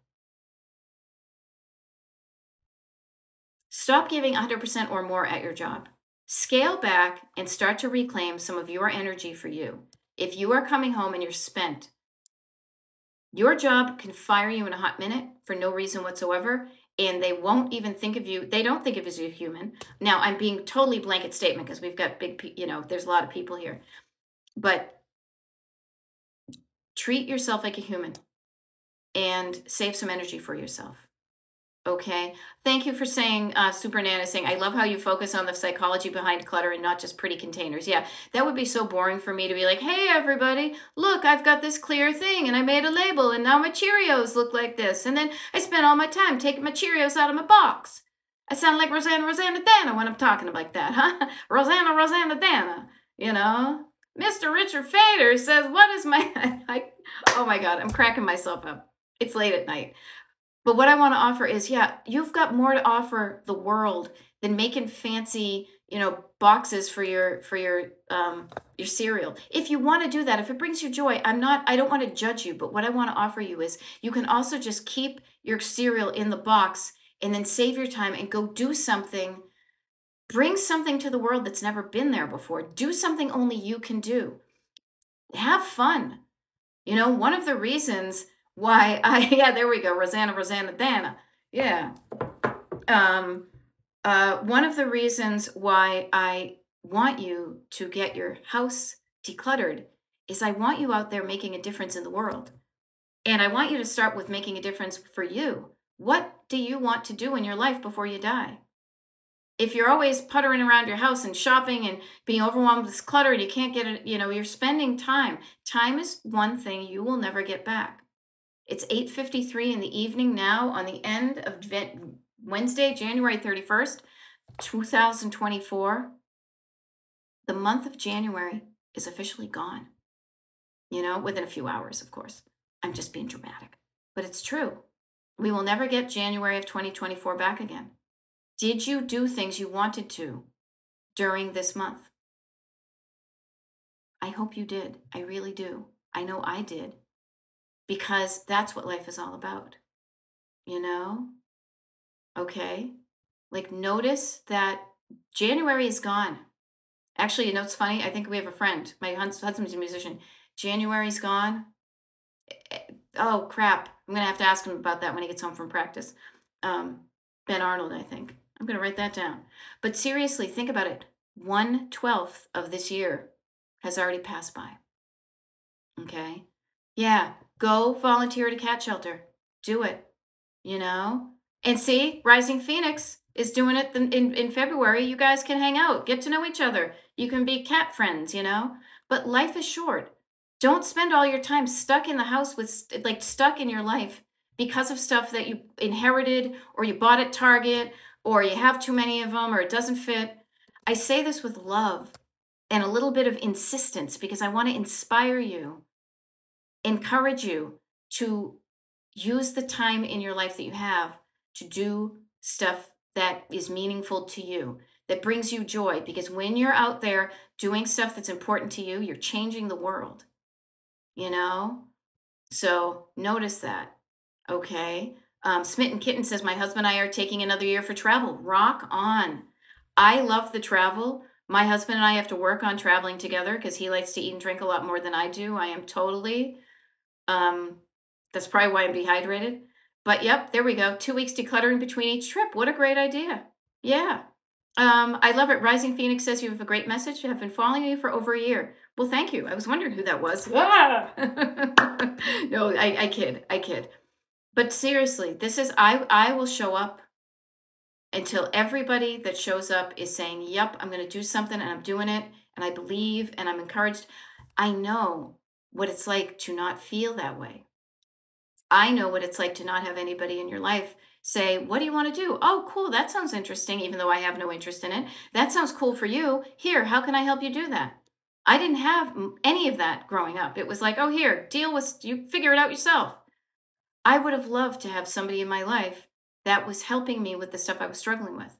Stop giving 100% or more at your job. Scale back and start to reclaim some of your energy for you. If you are coming home and you're spent, your job can fire you in a hot minute for no reason whatsoever, and they won't even think of you. They don't think of you as a human. Now, I'm being totally blanket statement because we've got there's a lot of people here. But treat yourself like a human and save some energy for yourself. Okay. Thank you for saying, Super Nana saying, I love how you focus on the psychology behind clutter and not just pretty containers. Yeah, that would be so boring for me to be like, hey, everybody, look, I've got this clear thing and I made a label and now my Cheerios look like this. And then I spent all my time taking my Cheerios out of my box. I sound like Rosanna Dana when I'm talking like that, huh? Rosanna Dana, you know? Mr. Richard Fader says, what is my, oh my God, I'm cracking myself up. It's late at night. But what I want to offer is, yeah, you've got more to offer the world than making fancy, boxes for your cereal. If you want to do that, if it brings you joy, I don't want to judge you, but what I want to offer you is you can also just keep your cereal in the box and then save your time and go do something. Bring something to the world that's never been there before. Do something only you can do. Have fun. One of the reasons why yeah, there we go, Rosanna Dana. Yeah. One of the reasons why I want you to get your house decluttered is I want you out there making a difference in the world. And I want you to start with making a difference for you. What do you want to do in your life before you die? If you're always puttering around your house and shopping and being overwhelmed with clutter and you can't get it, you're spending time. Time is one thing you will never get back. It's 8:53 in the evening now on the end of Wednesday, January 31st, 2024. The month of January is officially gone. Within a few hours, of course. I'm just being dramatic, but it's true. We will never get January of 2024 back again. Did you do things you wanted to during this month? I hope you did. I really do. I know I did. Because that's what life is all about. Okay? Like, notice that January is gone. Actually, it's funny. I think we have a friend. My husband's a musician. January's gone. Oh, crap. I'm going to have to ask him about that when he gets home from practice. Ben Arnold, I think. I'm going to write that down. But seriously, think about it. 1/12 of this year has already passed by. Okay? Yeah. Go volunteer at a cat shelter. Do it. And see, Rising Phoenix is doing it in February. You guys can hang out, get to know each other. You can be cat friends, But life is short. Don't spend all your time stuck in the house stuck in your life because of stuff that you inherited or you bought at Target or you have too many of them or it doesn't fit. I say this with love and a little bit of insistence because I want to inspire you, encourage you to use the time in your life that you have to do stuff that is meaningful to you, that brings you joy. Because when you're out there doing stuff that's important to you, you're changing the world, So notice that, okay? Smitten Kitten says, my husband and I are taking another year for travel. Rock on. I love the travel. My husband and I have to work on traveling together because he likes to eat and drink a lot more than I do. I am totally, that's probably why I'm dehydrated. But yep, there we go. 2 weeks decluttering between each trip. What a great idea. Yeah. I love it. Rising Phoenix says you have a great message. I have been following you for over a year. Well, thank you. I was wondering who that was. No, I kid. But seriously, this is I will show up until everybody that shows up is saying, "Yep, I'm going to do something and I'm doing it and I believe and I'm encouraged." I know what it's like to not feel that way. I know what it's like to not have anybody in your life say, "What do you want to do?" "Oh, cool. That sounds interesting," even though I have no interest in it. "That sounds cool for you. Here, how can I help you do that?" I didn't have any of that growing up. It was like, "Oh, here, deal with, you figure it out yourself." I would have loved to have somebody in my life that was helping me with the stuff I was struggling with.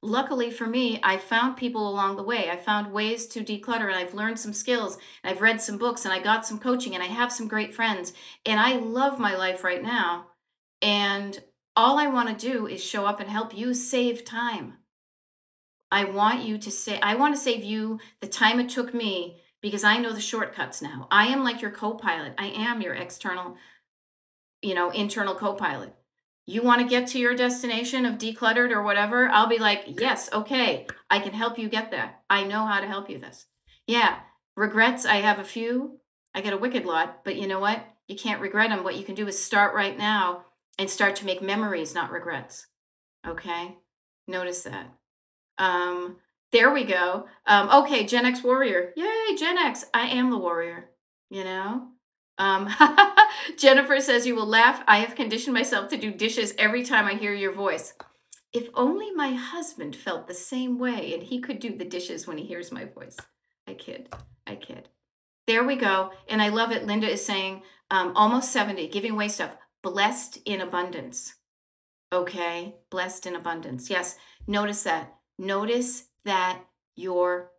Luckily for me, I found people along the way. I found ways to declutter and I've learned some skills and I've read some books and I got some coaching and I have some great friends and I love my life right now. And all I want to do is show up and help you save time. I want to save you the time it took me because I know the shortcuts now. I am like your co-pilot. I am your external, internal co-pilot. You want to get to your destination of decluttered or whatever? I'll be like, yes, okay, I can help you get there. I know how to help you this. Yeah, regrets, I have a few. I get a wicked lot, but you know what? You can't regret them. What you can do is start right now and start to make memories, not regrets. Okay? Notice that. Um, there we go. Okay, Gen X warrior. Yay, Gen X. I am the warrior, you know? Um, Jennifer says, "You will laugh. I have conditioned myself to do dishes every time I hear your voice." If only my husband felt the same way and he could do the dishes when he hears my voice. I kid. I kid. There we go. And I love it. Linda is saying, almost 70, giving away stuff. Blessed in abundance. Okay, blessed in abundance. Yes, notice that. Notice that you're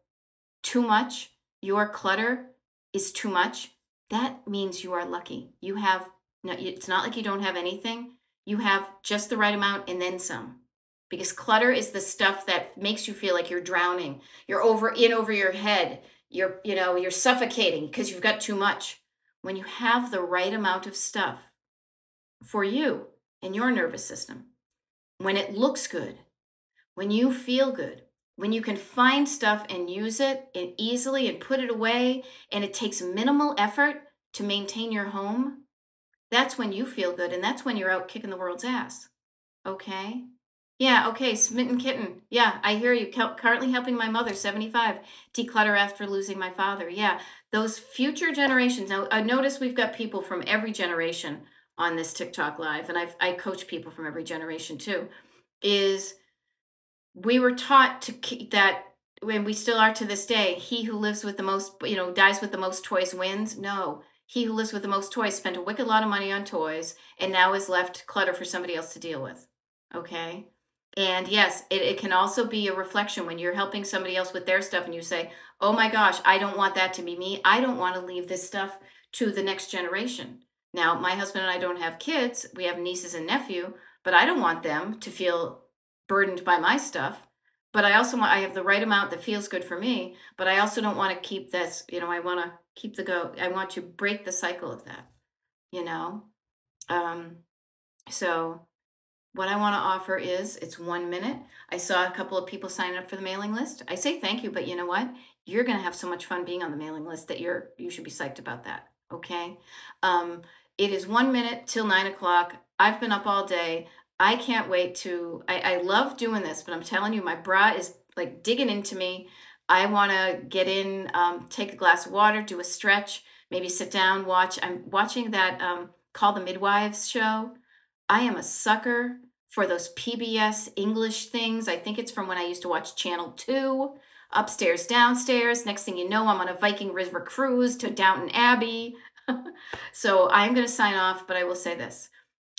too much, your clutter is too much. That means you are lucky. You have, no, it's not like you don't have anything. You have just the right amount and then some. Because clutter is the stuff that makes you feel like you're drowning. You're over your head. You're suffocating because you've got too much. When you have the right amount of stuff for you and your nervous system, when it looks good, when you feel good, when you can find stuff and use it and easily and put it away, and it takes minimal effort to maintain your home, that's when you feel good and that's when you're out kicking the world's ass. Okay? Yeah, okay, smitten kitten. Yeah, I hear you. Currently helping my mother, 75, declutter after losing my father. Yeah, those future generations. Now, I notice we've got people from every generation on this TikTok live, and I coach people from every generation too. Is we were taught to keep that, when we still are to this day, he who lives with the most, dies with the most toys wins. No, he who lives with the most toys spent a wicked lot of money on toys and now is left clutter for somebody else to deal with. Okay. And yes, it can also be a reflection when you're helping somebody else with their stuff and you say, "Oh my gosh, I don't want that to be me. I don't want to leave this stuff to the next generation." Now, my husband and I don't have kids. We have nieces and nephew, but I don't want them to feel burdened by my stuff. But I have the right amount that feels good for me, but I also don't want to keep this, I want to keep I want to break the cycle of that, you know? Um, so what I want to offer is, it's 1 minute. I saw a couple of people sign up for the mailing list. I say thank you, but you know what? You're going to have so much fun being on the mailing list that you should be psyched about that. Okay. Um, it is 1 minute till 9 o'clock. I've been up all day. I can't wait I love doing this, but I'm telling you, my bra is like digging into me. I want to get in, take a glass of water, do a stretch, maybe sit down, I'm watching that, Call the Midwives show. I am a sucker for those PBS English things. I think it's from when I used to watch Channel 2, Upstairs, Downstairs. Next thing you know, I'm on a Viking River cruise to Downton Abbey. So I'm going to sign off, but I will say this.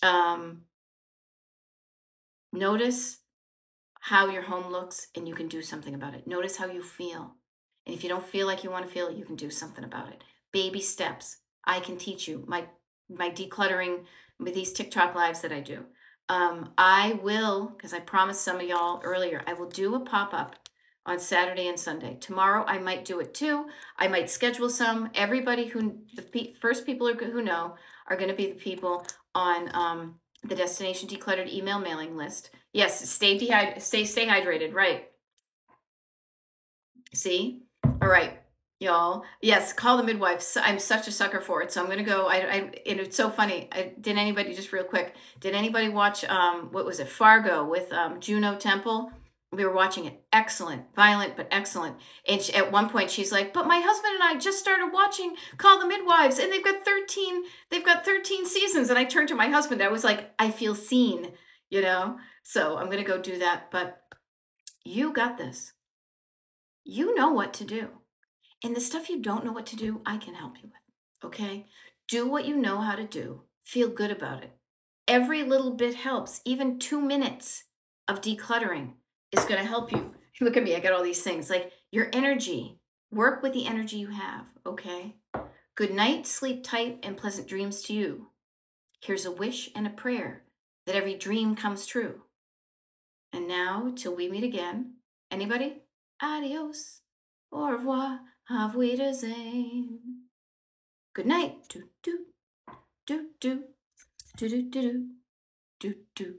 Um, Notice how your home looks and you can do something about it. Notice how you feel. And if you don't feel like you want to feel, you can do something about it. Baby steps. I can teach you my decluttering with these TikTok lives that I do. I will, because I promised some of y'all earlier, I will do a pop-up on Saturday and Sunday. Tomorrow I might do it too. I might schedule some. Everybody first people who know are going to be the people on the Destination Decluttered email mailing list. Yes, stay hydrated, right. See? All right. y'all. Yes, Call the Midwife. I'm such a sucker for it. So I'm gonna go. And it's so funny. Did anybody, just real quick? Did anybody watch what was it, Fargo with Juno Temple? We were watching it. Excellent, violent but excellent. And at one point she's like, "But my husband and I just started watching Call the Midwives, and they've got 13. They've got 13 seasons." And I turned to my husband. I was like, "I feel seen," you know. So I'm gonna go do that. But you got this. You know what to do. And the stuff you don't know what to do, I can help you with. Okay? Do what you know how to do. Feel good about it. Every little bit helps. Even 2 minutes of decluttering is going to help you. Look at me. I got all these things. Like your energy. Work with the energy you have. Okay? Good night. Sleep tight and pleasant dreams to you. Here's a wish and a prayer that every dream comes true. And now, till we meet again, anybody? Adios. Au revoir. Auf Wiedersehen. Good night. Do, do, do, do, do, do, do, do, do.